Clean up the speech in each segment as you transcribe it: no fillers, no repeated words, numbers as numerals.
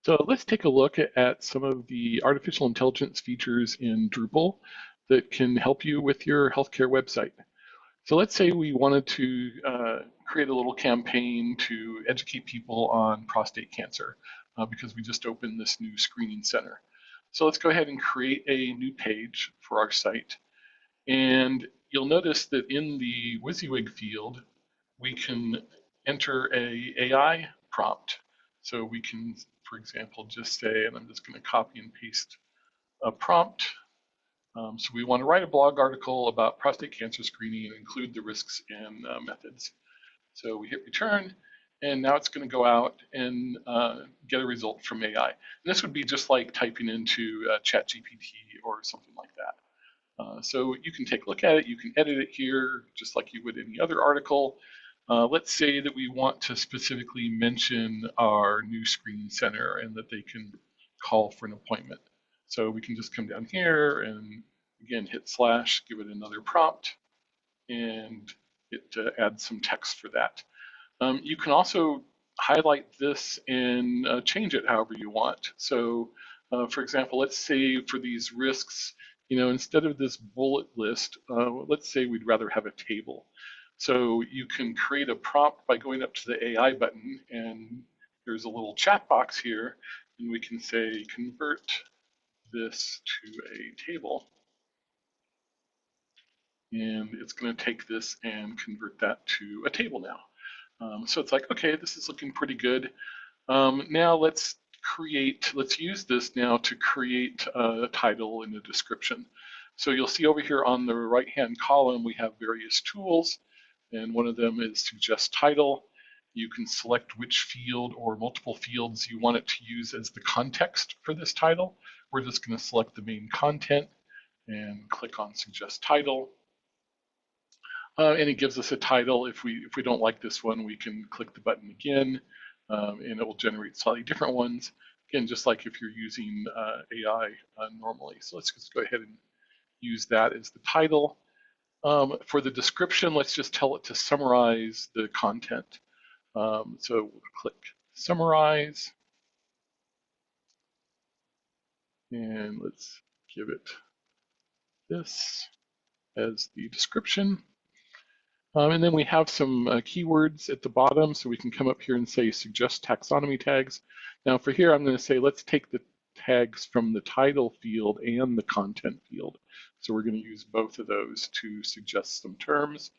So let's take a look at some of the artificial intelligence features in Drupal that can help you with your healthcare website. So let's say we wanted to create a little campaign to educate people on prostate cancer because we just opened this new screening center. So let's go ahead and create a new page for our site. And you'll notice that in the WYSIWYG field, we can enter a AI prompt. So we can, for example, just say, and I'm just going to copy and paste a prompt. So we want to write a blog article about prostate cancer screening and include the risks and methods. So we hit return, and now it's going to go out and get a result from AI. And this would be just like typing into ChatGPT or something like that. So you can take a look at it, you can edit it here just like you would any other article. Let's say that we want to specifically mention our new screening center and that they can call for an appointment. So we can just come down here and again hit slash, give it another prompt, and it adds some text for that. You can also highlight this and change it however you want. So for example, let's say for these risks, instead of this bullet list, let's say we'd rather have a table. So you can create a prompt by going up to the AI button, and there's a little chat box here, and we can say convert this to a table. And it's going to take this and convert that to a table now. So it's like, okay, this is looking pretty good. Now let's use this now to create a title and a description. So you'll see over here on the right-hand column, we have various tools, and one of them is suggest title. You can select which field or multiple fields you want it to use as the context for this title. We're just going to select the main content and click on suggest title. And it gives us a title. If we don't like this one, we can click the button again, and it will generate slightly different ones. Again, just like if you're using AI normally. So let's just go ahead and use that as the title. For the description, let's just tell it to summarize the content. So we'll click summarize, and let's give it this as the description. And then we have some keywords at the bottom, so we can come up here and say suggest taxonomy tags. Now for here, I'm going to say let's take the tags from the title field and the content field. So we're going to use both of those to suggest some terms.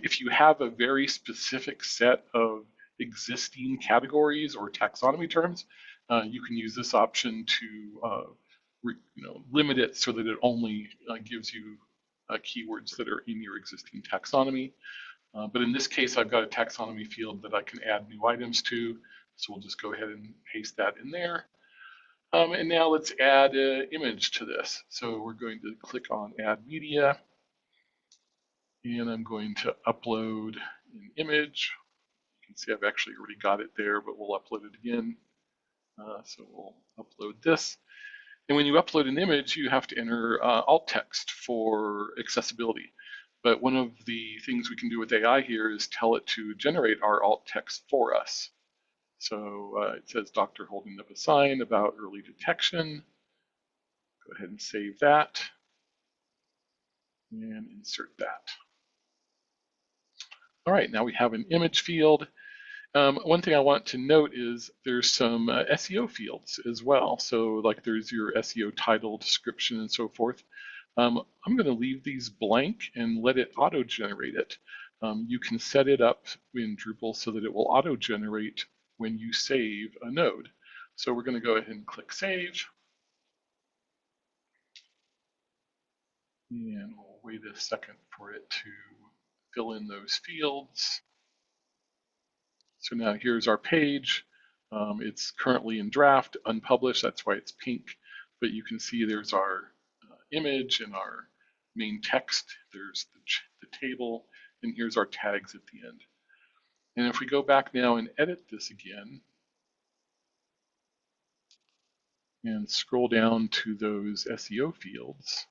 If you have a very specific set of existing categories or taxonomy terms, you can use this option to limit it so that it only gives you keywords that are in your existing taxonomy. But in this case, I've got a taxonomy field that I can add new items to. So we'll just go ahead and paste that in there. And now let's add an image to this. So we're going to click on add media. And I'm going to upload an image. You can see I've actually already got it there, but we'll upload it again. So we'll upload this. And when you upload an image, you have to enter alt text for accessibility. But one of the things we can do with AI here is tell it to generate our alt text for us. So it says doctor holding up a sign about early detection. Go ahead and save that and insert that. All right, now we have an image field. One thing I want to note is there's some SEO fields as well. So like there's your SEO title, description, and so forth. I'm going to leave these blank and let it auto-generate it. You can set it up in Drupal so that it will auto-generate when you save a node. So we're going to go ahead and click Save. And we'll wait a second for it to fill in those fields. So now here's our page. It's currently in draft, unpublished, that's why it's pink. But you can see there's our image and our main text. There's the table, and here's our tags at the end. And if we go back now and edit this again, and scroll down to those SEO fields,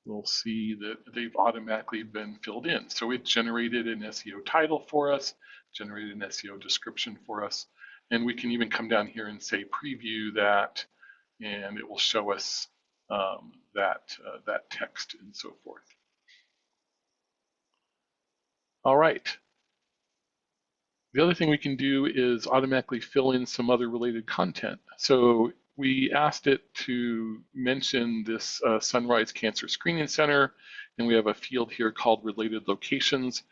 we'll see that they've automatically been filled in. So it generated an SEO title for us, generated an SEO description for us, and we can even come down here and say preview that, and it will show us that text and so forth. All right. The other thing we can do is automatically fill in some other related content. So we asked it to mention this Sunrise Cancer Screening Center, and we have a field here called related locations.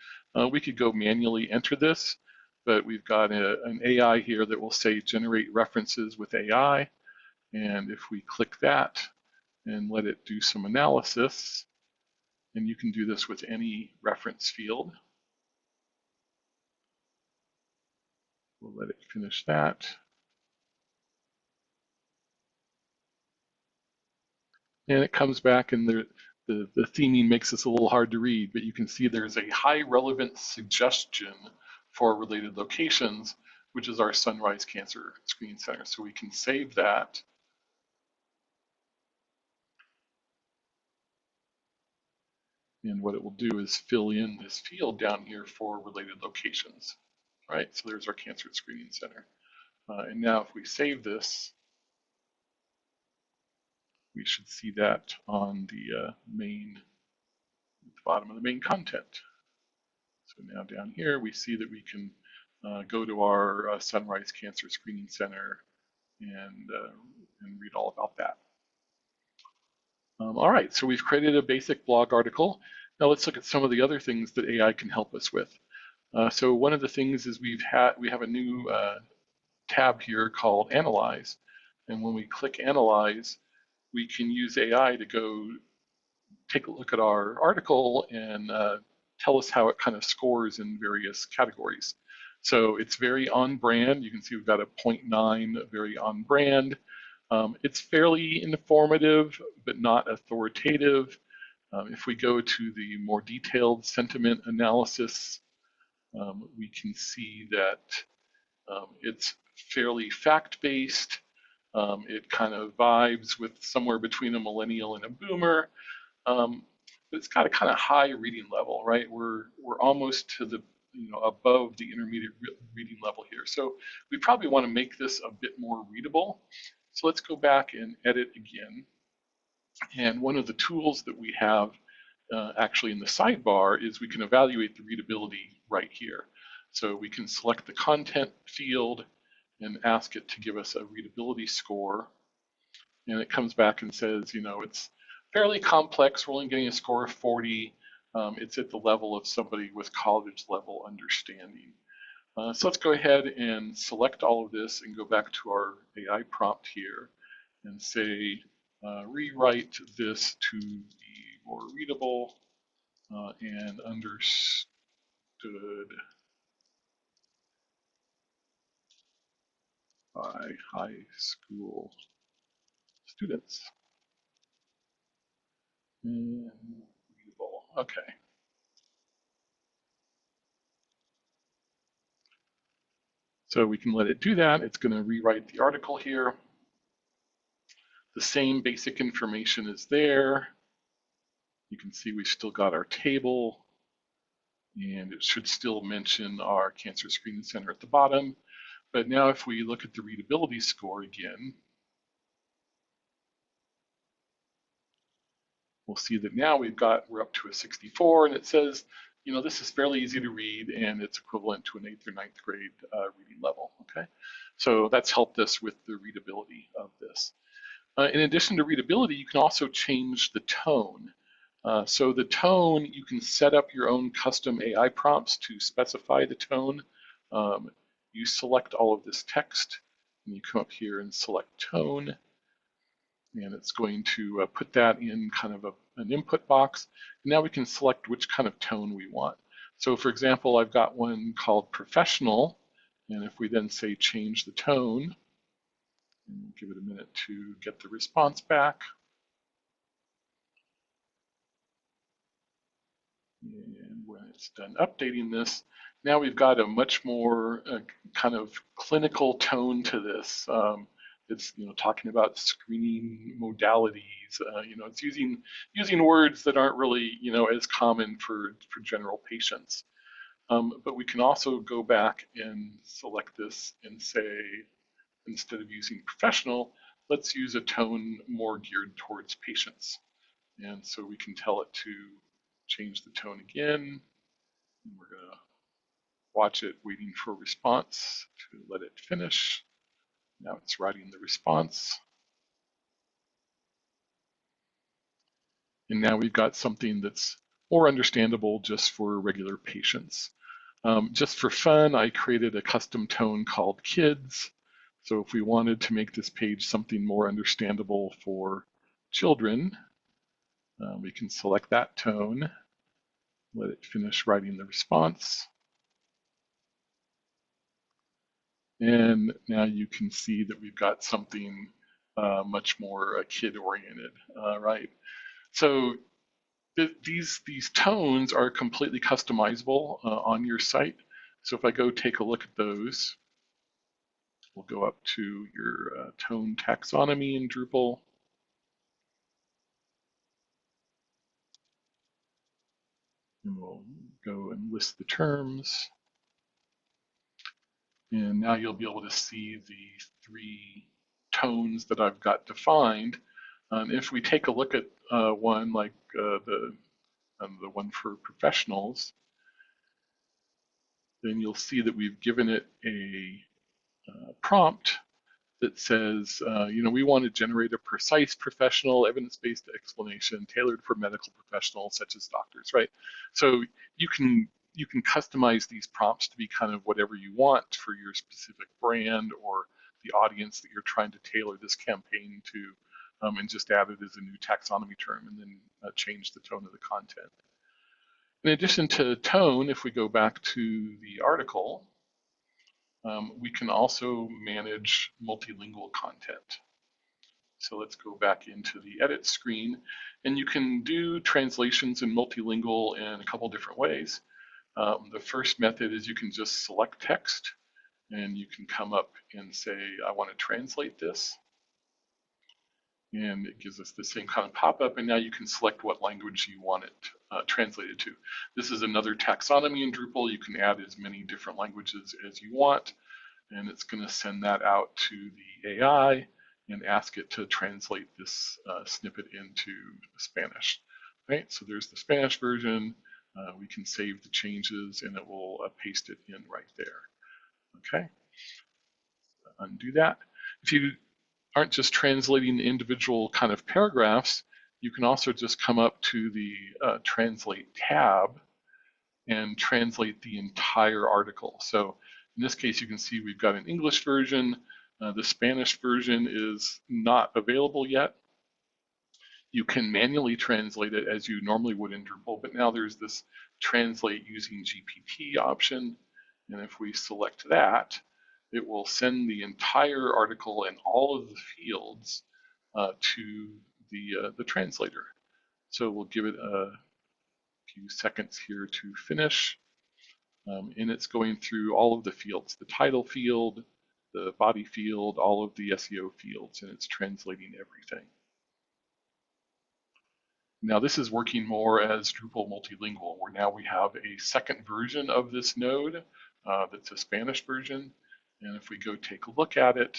We could go manually enter this, but we've got an AI here that will say generate references with AI. And if we click that and let it do some analysis, and you can do this with any reference field. We'll let it finish that. And it comes back, and the theming makes this a little hard to read, but you can see there's a high relevance suggestion for related locations, which is our Sunrise Cancer Screening Center. So we can save that. And what it will do is fill in this field down here for related locations, right? So there's our Cancer Screening Center. And now if we save this, we should see that on the bottom of the main content. So now down here, we see that we can go to our Sunrise Cancer Screening Center and read all about that. All right, so we've created a basic blog article. Now let's look at some of the other things that AI can help us with. So one of the things is we have a new tab here called Analyze. And when we click Analyze, we can use AI to go take a look at our article and tell us how it kind of scores in various categories. So it's very on brand. You can see we've got a 0.9, very on brand. It's fairly informative, but not authoritative. If we go to the more detailed sentiment analysis, we can see that it's fairly fact-based. It kind of vibes with somewhere between a millennial and a boomer. But it's got a kind of high reading level, right? We're almost to the above the intermediate reading level here. So we probably want to make this a bit more readable. So let's go back and edit again. And one of the tools that we have actually in the sidebar is we can evaluate the readability right here. So we can select the content field and ask it to give us a readability score. And it comes back and says, it's fairly complex. We're only getting a score of 40. It's at the level of somebody with college level understanding. So let's go ahead and select all of this and go back to our AI prompt here and say, rewrite this to be more readable and understood by high school students. And readable, okay. So we can let it do that. It's going to rewrite the article here. The same basic information is there. You can see we've still got our table, and it should still mention our Cancer Screening Center at the bottom. But now if we look at the readability score again, we'll see that now we're up to a 64, and it says, this is fairly easy to read, and it's equivalent to an 8th or 9th grade reading level, okay? So that's helped us with the readability of this. In addition to readability, you can also change the tone. So the tone, you can set up your own custom AI prompts to specify the tone. You select all of this text, and you come up here and select tone, and it's going to put that in kind of an input box. Now we can select which kind of tone we want. So for example, I've got one called professional, and if we then say change the tone, and give it a minute to get the response back. And when it's done updating this, now we've got a much more kind of clinical tone to this. It's talking about screening modalities. It's using words that aren't really as common for general patients. But we can also go back and select this and say, instead of using professional, let's use a tone more geared towards patients. And so we can tell it to change the tone again. And we're going to watch it waiting for a response to let it finish. Now it's writing the response. And now we've got something that's more understandable just for regular patients. Just for fun, I created a custom tone called Kids. So if we wanted to make this page something more understandable for children, we can select that tone, let it finish writing the response. And now you can see that we've got something much more kid-oriented, right? So these tones are completely customizable on your site. So if I go take a look at those, we'll go up to your tone taxonomy in Drupal. And we'll go and list the terms. And now you'll be able to see the 3 tones that I've got defined. If we take a look at one like the one for professionals, then you'll see that we've given it a prompt that says, we want to generate a precise, professional, evidence-based explanation tailored for medical professionals such as doctors, right? So you can customize these prompts to be kind of whatever you want for your specific brand or the audience that you're trying to tailor this campaign to, and just add it as a new taxonomy term and then change the tone of the content. In addition to tone, if we go back to the article, we can also manage multilingual content. So let's go back into the edit screen, and you can do translations in multilingual in a couple different ways. The first method is you can just select text, and you can come up and say, I want to translate this. And it gives us the same kind of pop-up, and now you can select what language you want it translated to. This is another taxonomy in Drupal. You can add as many different languages as you want, and it's going to send that out to the AI and ask it to translate this snippet into Spanish. Right, so there's the Spanish version. We can save the changes, and it will paste it in right there. Okay, undo that. If you aren't just translating individual kind of paragraphs, you can also just come up to the Translate tab and translate the entire article. So in this case, you can see we've got an English version. The Spanish version is not available yet. You can manually translate it as you normally would in Drupal, but now there's this translate using GPT option. And if we select that, it will send the entire article and all of the fields to the translator. So we'll give it a few seconds here to finish. And it's going through all of the fields, the title field, the body field, all of the SEO fields, and it's translating everything. Now this is working more as Drupal multilingual, where now we have a second version of this node that's a Spanish version. And if we go take a look at it,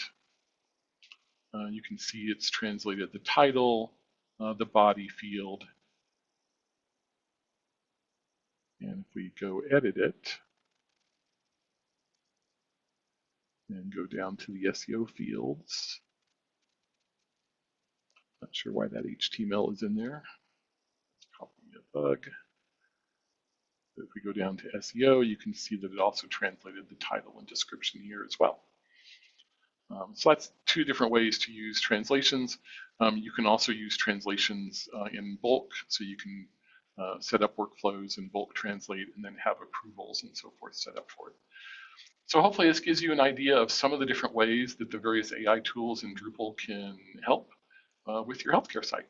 you can see it's translated the title, the body field. And if we go edit it and go down to the SEO fields, not sure why that HTML is in there. It's probably a bug. But if we go down to SEO, you can see that it also translated the title and description here as well. So that's 2 different ways to use translations. You can also use translations in bulk, so you can set up workflows and bulk translate and then have approvals and so forth set up for it. So hopefully this gives you an idea of some of the different ways that the various AI tools in Drupal can help with your healthcare site.